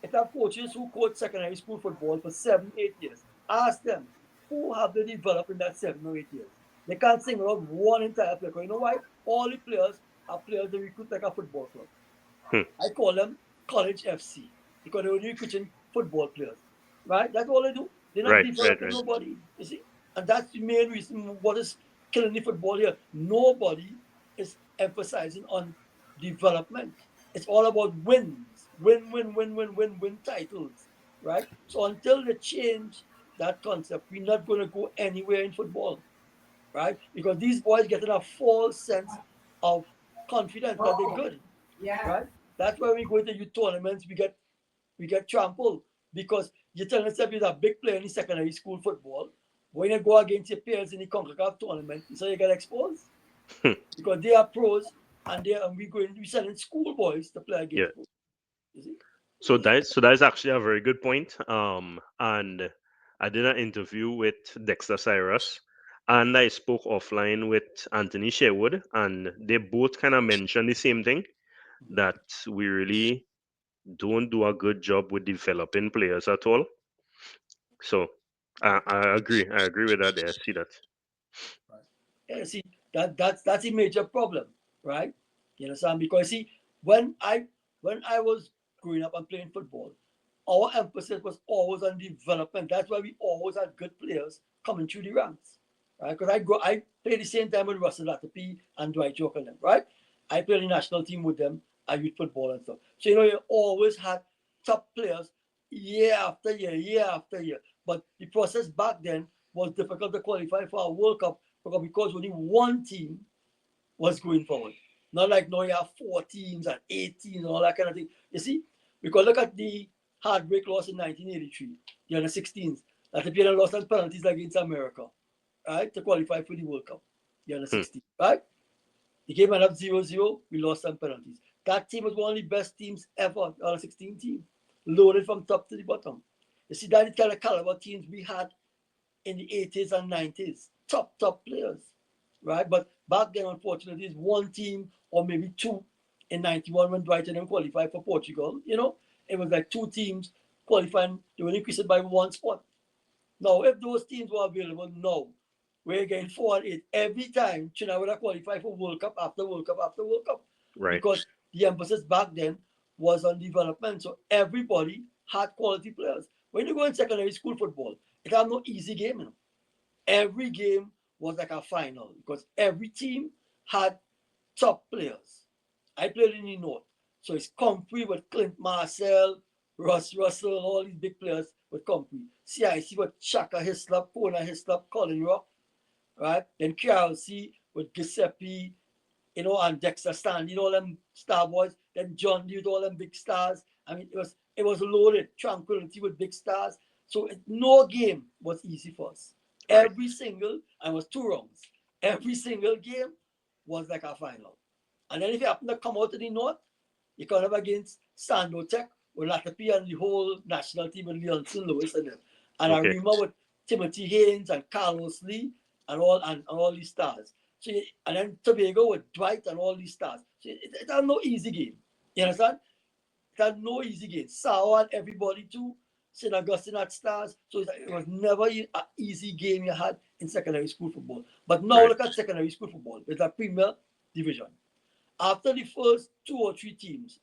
Speaker 2: If I have coaches who coach secondary school football for 7, 8 years, ask them who have they developed in that 7 or 8 years. They can't single out one entire player. You know why? All the players are players they recruit like a football club.
Speaker 1: Hmm.
Speaker 2: I call them college FC because they're only recruiting football players, right? That's all they do. They're not
Speaker 1: Right. Right.
Speaker 2: developing
Speaker 1: Right.
Speaker 2: nobody, you see? And that's the main reason what is killing the football here. Nobody is emphasizing on development. It's all about wins, win titles, right? So until they change that concept, we're not going to go anywhere in football, right? Because these boys getting a false sense of confidence that they're good, right? That's why we go into youth tournaments, we get trampled because you tell yourself you're a big player in the secondary school football. When you go against your peers in the CONCACAF tournament, so you get exposed
Speaker 1: Hmm.
Speaker 2: because they are pros and we sending schoolboys to play
Speaker 1: Yeah.
Speaker 2: against pros. You see?
Speaker 1: So that's actually a very good point. And I did an interview with Dexter Cyrus, and I spoke offline with Anthony Sherwood, and they both kind of mentioned the same thing, that we really don't do a good job with developing players at all. So I agree. I agree with that. There, I see that.
Speaker 2: Right. Yeah, see, that's a major problem, right? You understand? Because see, when I when I was growing up and playing football, our emphasis was always on development. That's why we always had good players coming through the ranks, right? Because I played the same time with Russell Latapi and Dwight York and them, right? I played the national team with them, I youth football and stuff. So you always had top players year after year, year after year. But the process back then was difficult to qualify for a World Cup because only one team was going forward. Not like now you have 4 teams and 8 teams and all that kind of thing. You see, because look at the heartbreak loss in 1983, the under 16s, that the Pierre lost on penalties against America, right, to qualify for the World Cup, the under 16, right? The game went up 0-0, we lost on penalties. That team was one of the best teams ever, the under 16 team, loaded from top to the bottom. You see, that is the kind of caliber teams we had in the 80s and 90s. Top players, right? But back then, unfortunately, it's one team or maybe two in 91 when Dwight and them qualified for Portugal. You know, it was like 2 teams qualifying. They were increased by 1 spot. Now, if those teams were available now, we're getting 4 and 8 every time Trinidad would have qualified for World Cup after World Cup after World Cup.
Speaker 1: Right.
Speaker 2: Because the emphasis back then was on development. So everybody had quality players. When you go in secondary school football, it had no easy game. You know? Every game was like a final because every team had top players. I played in the North. So it's Comfrey with Clint Marcel, Russ Russell, all these big players with Comfrey. CIC with Chaka Hislop, Kona Hislop, Colin Rock, right? Then KRC with Giuseppe, you know, and Dexter Stanley, all them star boys. Then John Lee with all them big stars. I mean, it was loaded, tranquility with big stars. So no game was easy for us.
Speaker 1: Right.
Speaker 2: Every single, and it was 2 rounds. Every single game was like a final. And then if you happen to come out to the North, you come up against Sando Tech with Latapi and the whole national team with Leonson Lewis and them. And
Speaker 1: Okay.
Speaker 2: Arima with Timothy Haynes and Carlos Lee and all these stars. So and then Tobago with Dwight and all these stars. So it had no easy game. You understand? It had no easy game. Sao and everybody too. St. Augustine had stars. So it was never an easy game you had in secondary school football. But now look at secondary school football. It's a premier division. After the first 2 or 3 teams,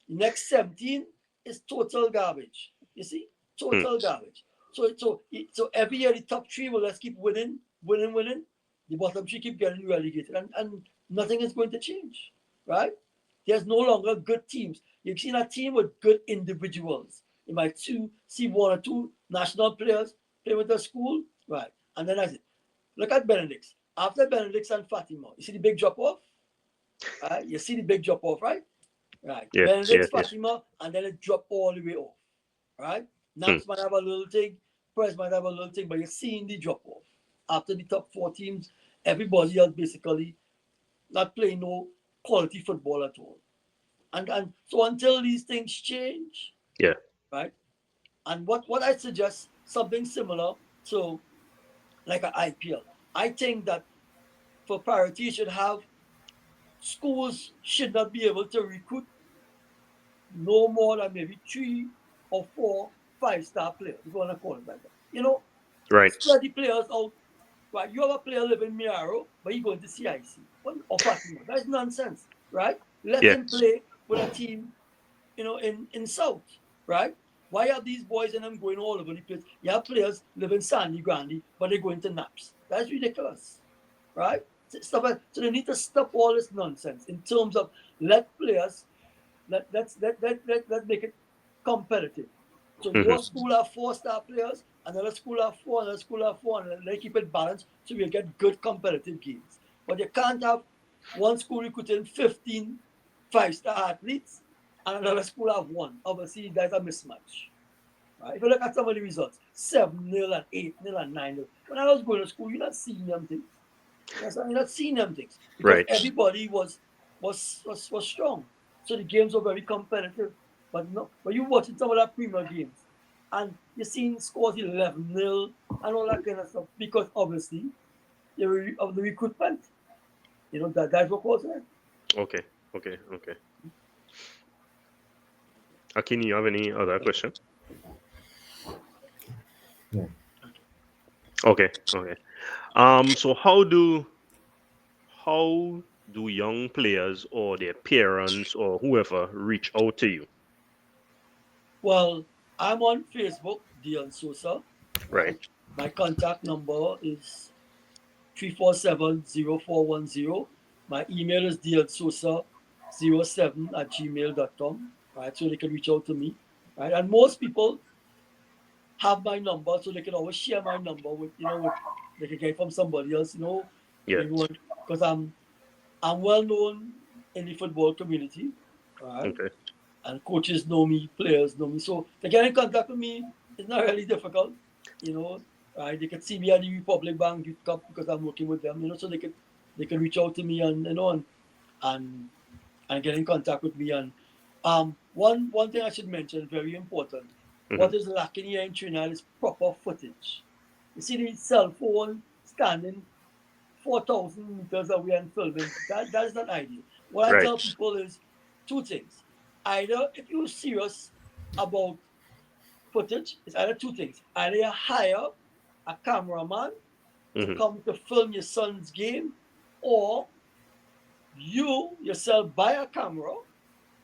Speaker 2: the next 17 is total garbage. You see? Total garbage. So every year the top 3 will just keep winning. The bottom 3 keep getting relegated. And nothing is going to change. Right? There's no longer good teams. You've seen a team with good individuals. You might see 1 or 2 national players play with the school. Right. And then that's it. Look at Benedict's. After Benedict's and Fatima, you see the big drop off? You see the big drop off, right? Right.
Speaker 1: Yes,
Speaker 2: Benedict's,
Speaker 1: yes.
Speaker 2: Fatima, and then it drop all the way off. Right? Naps might have a little thing, Press might have a little thing, but you're seeing the drop off. After the top 4 teams, everybody else basically not playing no quality football at all. And so until these things change,
Speaker 1: Yeah.
Speaker 2: right? And what I suggest, something similar to like an IPL. I think that for priority, you should have schools should not be able to recruit no more than maybe 3 or 4 5-star players, if you want to call it like that. You know,
Speaker 1: Right.
Speaker 2: spread the players out. Right? You have a player living in Miaro, but he's going to CIC or Fatima. That's nonsense, right? Let him play with a team, you know, in South, right? Why are these boys and them going all over the place? You have players living in Sandy Grande, but they're going to Naps. That's ridiculous, right? So they need to stop all this nonsense in terms of let players, let's make it competitive. So your school have 4-star players, another school have 4, another school have 4, and they keep it balanced so we get good competitive games. But you can't have one school recruiting 15 5-star athletes and another school have 1. Obviously, that's a mismatch. Right? If you look at some of the results, 7-0 and 8-0 and 9-0. When I was going to school, you're not seeing them things. You're not seeing them things because everybody was strong. So the games were very competitive. But you're watching some of that Premier games and you're seeing scores 11-0 and all that kind of stuff because obviously of the recruitment. You know, that's what caused it.
Speaker 1: Okay. Akini, you have any other question?
Speaker 3: No.
Speaker 1: Okay. So how do young players or their parents or whoever reach out to you?
Speaker 2: Well, I'm on Facebook, Dion Sosa.
Speaker 1: Right.
Speaker 2: My contact number is 347-0410. My email is dionsosa07@gmail.com. Right, so they can reach out to me. Right, and most people have my number, so they can always share my number with they can get from somebody else.
Speaker 1: Yes.
Speaker 2: Because I'm I'm well known in the football community, right?
Speaker 1: Okay.
Speaker 2: And coaches know me, players know me. So to get in contact with me is not really difficult, you know. Right? They could see me at the Republic Bank Youth Cup because I'm working with them, you know. So they could reach out to me and and and get in contact with me. And one thing I should mention, very important,
Speaker 1: Hmm.
Speaker 2: what is lacking here in Trinidad is proper footage. You see the cell phone standing 4,000 meters away and filming. That is not ideal. What I
Speaker 1: Right.
Speaker 2: tell people is two things. Either if you're serious about footage, it's either two things. Either you hire a cameraman to
Speaker 1: Hmm.
Speaker 2: come to film your son's game, or you yourself buy a camera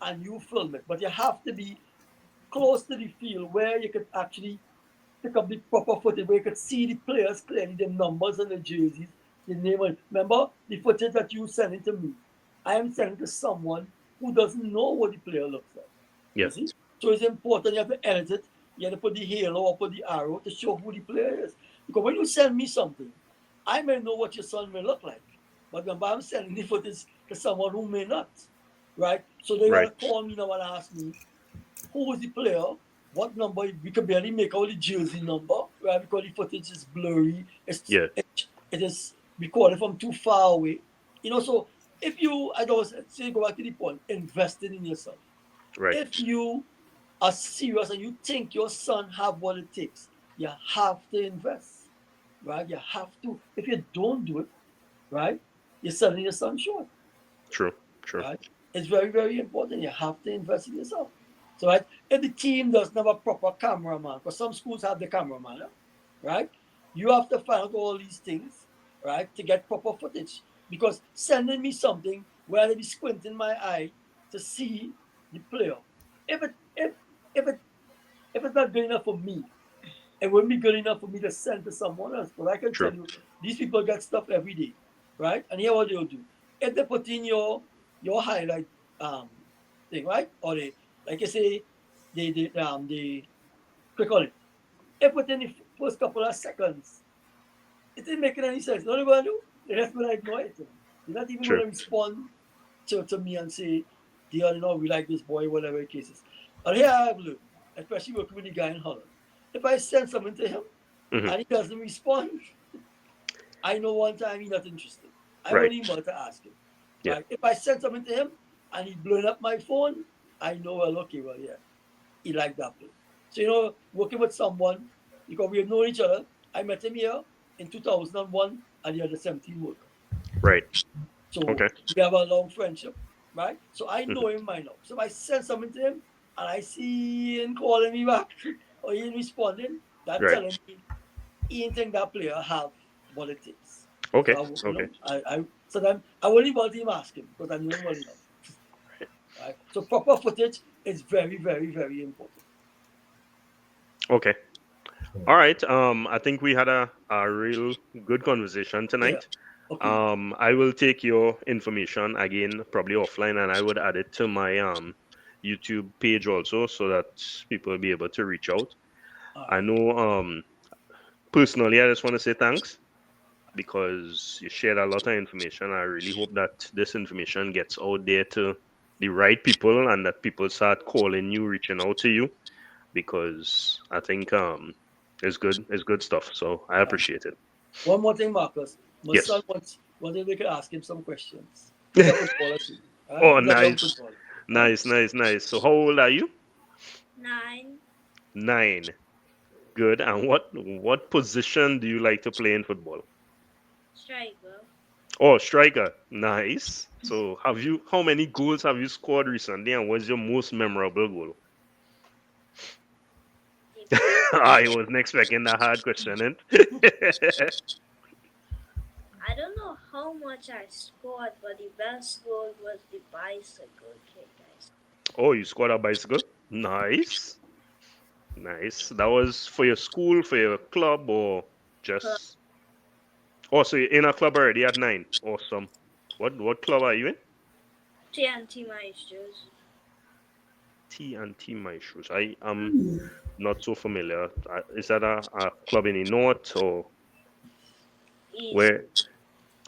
Speaker 2: and you film it. But you have to be close to the field where you could actually pick up the proper footage, where you could see the players clearly, the numbers and the jerseys, the name. Remember the footage that you sending to me? I am sending to someone who doesn't know what the player looks like.
Speaker 1: Yeah.
Speaker 2: You see? So it's important you have to edit it. You have to put the halo or put the arrow to show who the player is. Because when you send me something, I may know what your son may look like. But remember, I'm sending the footage to someone who may not. Right? So they
Speaker 1: Right.
Speaker 2: gotta call me now and ask me who was the player, what number. We could barely make out the jersey number, right? Because the footage is blurry.
Speaker 1: Yeah.
Speaker 2: It is recorded from too far away. You know, so if you, I don't say, go back to the point, investing in yourself.
Speaker 1: Right.
Speaker 2: If you are serious and you think your son have what it takes, you have to invest, right? You have to. If you don't do it, right, you're selling your son short,
Speaker 1: True. True.
Speaker 2: right? It's very, very important. You have to invest in yourself. So, right, if the team doesn't have a proper cameraman, because some schools have the cameraman, right? You have to find out all these things, right, to get proper footage. Because sending me something where I be squinting my eye to see the player, if it if it if it's not good enough for me, it wouldn't be good enough for me to send to someone else. But I can
Speaker 1: True.
Speaker 2: tell you, these people get stuff every day, right? And here what they'll do. If they put in your highlight um thing, right? Or they, like I say, they click on it. If within the first couple of seconds, it ain't making any sense. What are you gonna do? They're just gonna ignore it. They're not even
Speaker 1: True.
Speaker 2: gonna respond to me and say, Dion, we like this boy, whatever the case is. And here I have learned, especially working with the guy in Holland. If I send something to him
Speaker 1: Hmm.
Speaker 2: and he doesn't respond, I know one time he's not interested. I
Speaker 1: Right.
Speaker 2: won't even bother to ask him.
Speaker 1: Yeah.
Speaker 2: Right? If I send something to him and he's blowing up my phone, I know, well, okay, well, yeah, he liked that play. So, working with someone, because we have known each other, I met him here in 2001 at the under 17 World Cup.
Speaker 1: Right.
Speaker 2: So
Speaker 1: Okay.
Speaker 2: we have a long friendship, right? So I know
Speaker 1: Hmm.
Speaker 2: him by now. So if I send something to him and I see him calling me back or he ain't responding, that
Speaker 1: Right.
Speaker 2: telling me he ain't think that player have what it takes.
Speaker 1: Okay.
Speaker 2: So
Speaker 1: Okay.
Speaker 2: I so then I won't even him ask him because I know him well enough. Right? So proper footage is very, very, very important.
Speaker 1: Okay. All right. I think we had a real good conversation
Speaker 2: Yeah.
Speaker 1: tonight.
Speaker 2: Okay.
Speaker 1: I will take your information again, probably offline, and I would add it to my YouTube page also, so that people will be able to reach out.
Speaker 2: All
Speaker 1: I
Speaker 2: right.
Speaker 1: know personally, I just want to say thanks because you shared a lot of information. I really hope that this information gets out there to the right people and that people start calling you, reaching out to you, because I think it's good stuff. So I
Speaker 2: All right.
Speaker 1: appreciate it.
Speaker 2: One more thing, Marcus. My son
Speaker 1: Yes.
Speaker 2: wants if we could ask him some questions. He's a footballer too. All right?
Speaker 1: Oh,
Speaker 2: He's a young
Speaker 1: nice,
Speaker 2: footballer. All right.
Speaker 1: nice, nice, nice. So how old are you?
Speaker 4: 9.
Speaker 1: 9. Good. And what position do you like to play in football?
Speaker 4: Striker.
Speaker 1: Oh, striker. Nice. So how many goals have you scored recently, and what's your most memorable goal? I wasn't expecting that hard question. Eh?
Speaker 4: I don't know how much I scored, but the best goal was the bicycle kick I scored.
Speaker 1: Oh, you scored a bicycle? Nice. Nice. That was for your school, for your club, or
Speaker 4: Club
Speaker 1: just. Oh, so you're in a club already at 9. Awesome. What club are you in?
Speaker 4: TNT Maestros.
Speaker 1: T and T My Shoes. I am not so familiar. Is that a club in the north or
Speaker 4: East.
Speaker 1: where?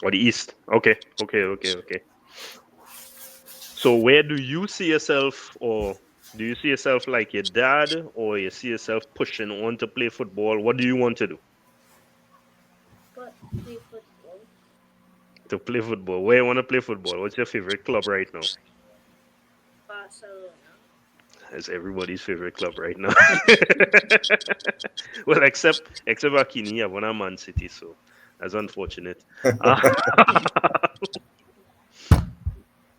Speaker 1: Or the east? Okay, okay, okay, okay. So where do you see yourself, or do you see yourself like your dad, or you see yourself pushing on to play football? What do you want to do?
Speaker 4: But play football.
Speaker 1: To play football. Where you want to play football? What's your favorite club right now?
Speaker 4: Barcelona.
Speaker 1: It's everybody's favorite club right now. Well, except Akini, yeah, one Man City, so that's unfortunate. Uh,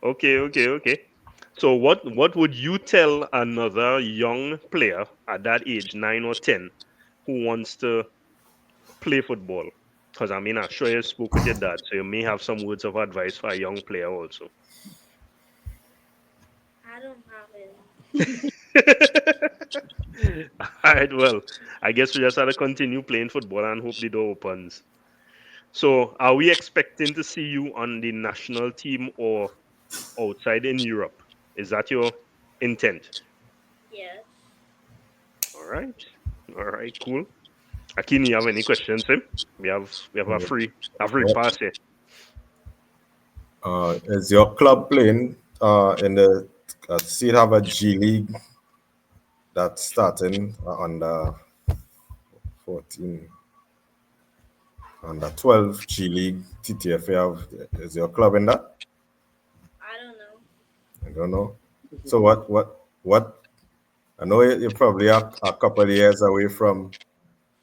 Speaker 1: okay. So what would you tell another young player at that age, 9 or 10, who wants to play football? Because I mean, I'm sure you spoke with your dad, so you may have some words of advice for a young player also.
Speaker 4: I don't have any.
Speaker 1: All right, well, I guess we just have to continue playing football and hope the door opens. So, are we expecting to see you on the national team or outside in Europe? Is that your intent?
Speaker 4: Yes.
Speaker 1: All right, all right, cool. Akini, you have any questions, him? We have a free
Speaker 3: What
Speaker 1: pass here.
Speaker 3: is your club playing in the see it have a G League that's starting under 14, under 12 G League TTFA have, is your club in that?
Speaker 4: I don't know.
Speaker 3: I don't know. So what I know you're probably a couple of years away from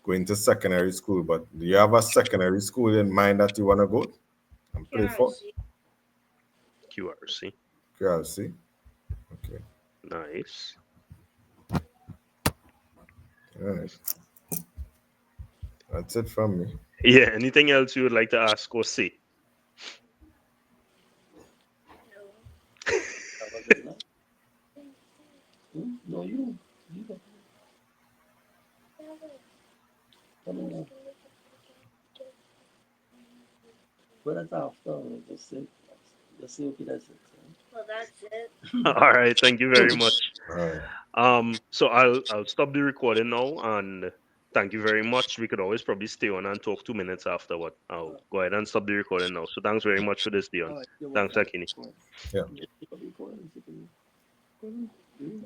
Speaker 3: going to secondary school, but do you have a secondary school in mind that you want to go and play for?
Speaker 4: QRC.
Speaker 1: QRC.
Speaker 3: QRC. Okay.
Speaker 1: Nice.
Speaker 3: All right. That's it from me.
Speaker 1: Yeah, anything else you would like to ask or say?
Speaker 4: No.
Speaker 2: That was it, no? No, you go. Come on now. But that's after. Just say okay, that's it.
Speaker 4: Well, that's it.
Speaker 1: All right, thank you very much.
Speaker 3: All right.
Speaker 1: So I'll stop the recording now, and thank you very much. We could always probably stay on and talk 2 minutes afterward. I'll go ahead and stop the recording now. So thanks very much for this, Dion.
Speaker 2: All right, you're
Speaker 1: Thanks,
Speaker 2: welcome.
Speaker 1: Akini.
Speaker 3: Yeah.
Speaker 2: You're welcome.